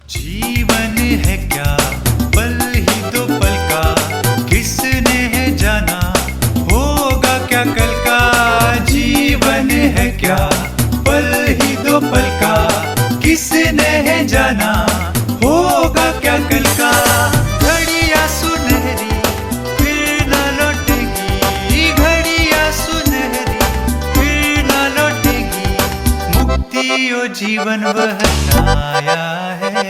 जीवन है क्या पल ही दो पल का, किसने है जाना होगा क्या कल का। जीवन है क्या पल ही दो पल का, किसने है जाना होगा क्या कल का। घड़ियां सुनहरी फिर ना लौटेगी, घड़ियां सुनहरी फिर ना लौटेगी, मुक्ति और जीवन वह आया है।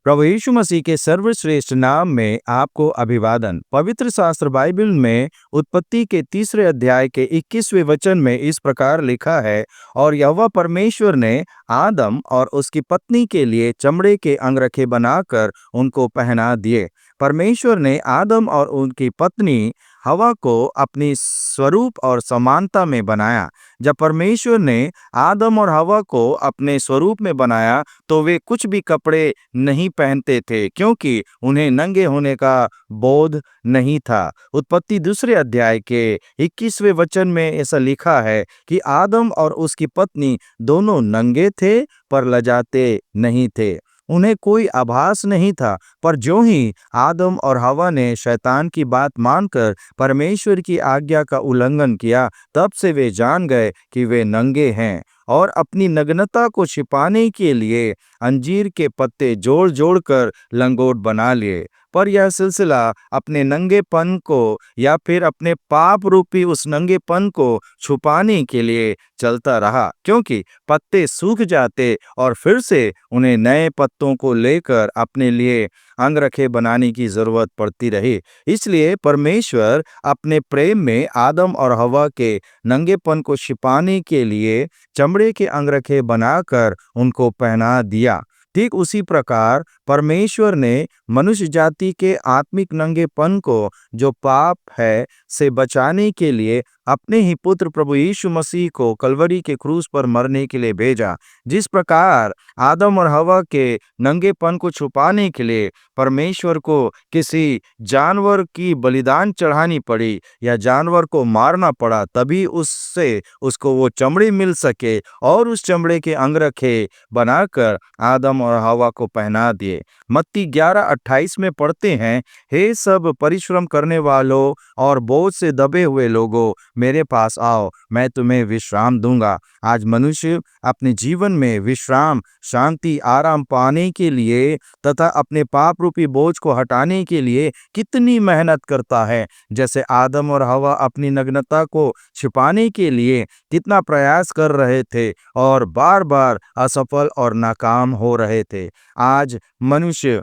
प्रभु यीशु मसीह के सर्वश्रेष्ठ नाम में आपको अभिवादन। पवित्र शास्त्र बाइबल में उत्पत्ति के 3 अध्याय के 21वें वचन में इस प्रकार लिखा है, और यहोवा परमेश्वर ने आदम और उसकी पत्नी के लिए चमड़े के अंगरखे बनाकर उनको पहना दिए। परमेश्वर ने आदम और उनकी पत्नी हवा को अपनी स्वरूप और समानता में बनाया। जब परमेश्वर ने आदम और हवा को अपने स्वरूप में बनाया तो वे कुछ भी कपड़े नहीं पहनते थे, क्योंकि उन्हें नंगे होने का बोध नहीं था। उत्पत्ति 2 अध्याय के 21वें वचन में ऐसा लिखा है कि आदम और उसकी पत्नी दोनों नंगे थे पर लजाते नहीं थे। उन्हें कोई आभास नहीं था, पर जो ही आदम और हवा ने शैतान की बात मानकर परमेश्वर की आज्ञा का उल्लंघन किया, तब से वे जान गए कि वे नंगे हैं और अपनी नग्नता को छिपाने के लिए अंजीर के पत्ते जोड़ जोड़ कर लंगोट बना लिए। पर यह सिलसिला अपने नंगेपन को या फिर अपने पाप रूपी उस नंगेपन को छुपाने के लिए चलता रहा, क्योंकि पत्ते सूख जाते और फिर से उन्हें नए पत्तों को लेकर अपने लिए अंगरखे बनाने की जरूरत पड़ती रही। इसलिए परमेश्वर अपने प्रेम में आदम और हवा के नंगेपन को छिपाने के लिए चमड़े के अंगरखे बनाकर उनको पहना दिया। ठीक उसी प्रकार परमेश्वर ने मनुष्य जाति के आत्मिक नंगेपन को, जो पाप है, से बचाने के लिए अपने ही पुत्र प्रभु यीशु मसीह को कलवरी के क्रूस पर मरने के लिए भेजा। जिस प्रकार आदम और हवा के नंगेपन को छुपाने के लिए परमेश्वर को किसी जानवर की बलिदान चढ़ानी पड़ी या जानवर को मारना पड़ा, तभी उससे उसको वो चमड़ी मिल सके और उस चमड़े के अंगरखे बनाकर आदम और हवा को पहना दिए। मत्ती 11:28 में पढ़ते हैं, हे सब परिश्रम करने वालों और बोझ से दबे हुए लोगों, मेरे पास आओ, मैं तुम्हें विश्राम दूंगा। आज मनुष्य अपने जीवन में विश्राम, शांति, आराम पाने के लिए तथा अपने पाप रूपी बोझ को हटाने के लिए कितनी मेहनत करता है। जैसे आदम और हवा अपनी नग्नता को छिपाने के लिए कितना प्रयास कर रहे थे और बार बार असफल और नाकाम हो रहे थे, आज मनुष्य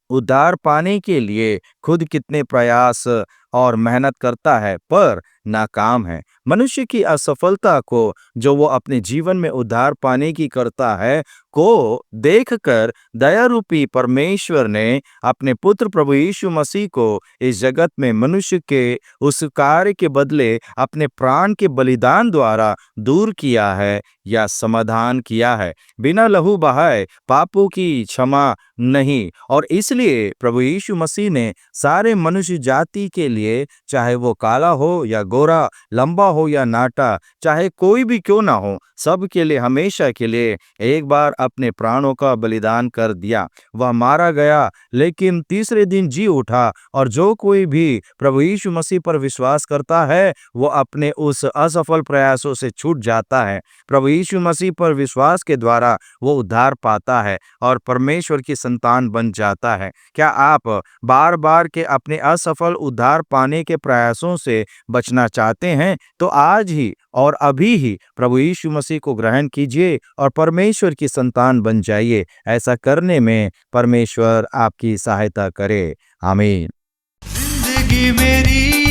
उद्धार पाने के लिए खुद कितने प्रयास और मेहनत करता है पर नाकाम है। मनुष्य की असफलता को जो वो अपने जीवन में उद्धार पाने की करता है को देखकर दया रूपी परमेश्वर ने अपने पुत्र प्रभु यीशु मसीह को इस जगत में मनुष्य के उस कार्य के बदले अपने प्राण के बलिदान द्वारा दूर किया है या समाधान किया है। बिना लहू बहाए पापों की क्षमा नहीं, और इसलिए प्रभु यीशु मसीह ने सारे मनुष्य जाति के लिए, चाहे वो काला हो या गोरा, लंबा हो या नाटा, चाहे कोई भी क्यों ना हो, सब के लिए हमेशा के लिए एक बार अपने प्राणों का बलिदान कर दिया। वह मारा गया लेकिन तीसरे दिन जी उठा, और जो कोई भी प्रभु यीशु मसीह पर विश्वास करता है वो अपने उस असफल प्रयासों से छूट जाता है। प्रभु यीशु मसीह पर विश्वास के द्वारा वो उद्धार पाता है और परमेश्वर की संतान बन जाता है। क्या आप बार बार के अपने असफल उद्धार पाने के प्रयासों से बचना चाहते हैं? तो आज ही और अभी ही प्रभु यीशु मसीह को ग्रहण कीजिए और परमेश्वर की संतान बन जाइए। ऐसा करने में परमेश्वर आपकी सहायता करे। आमीन। जिंदगी मेरी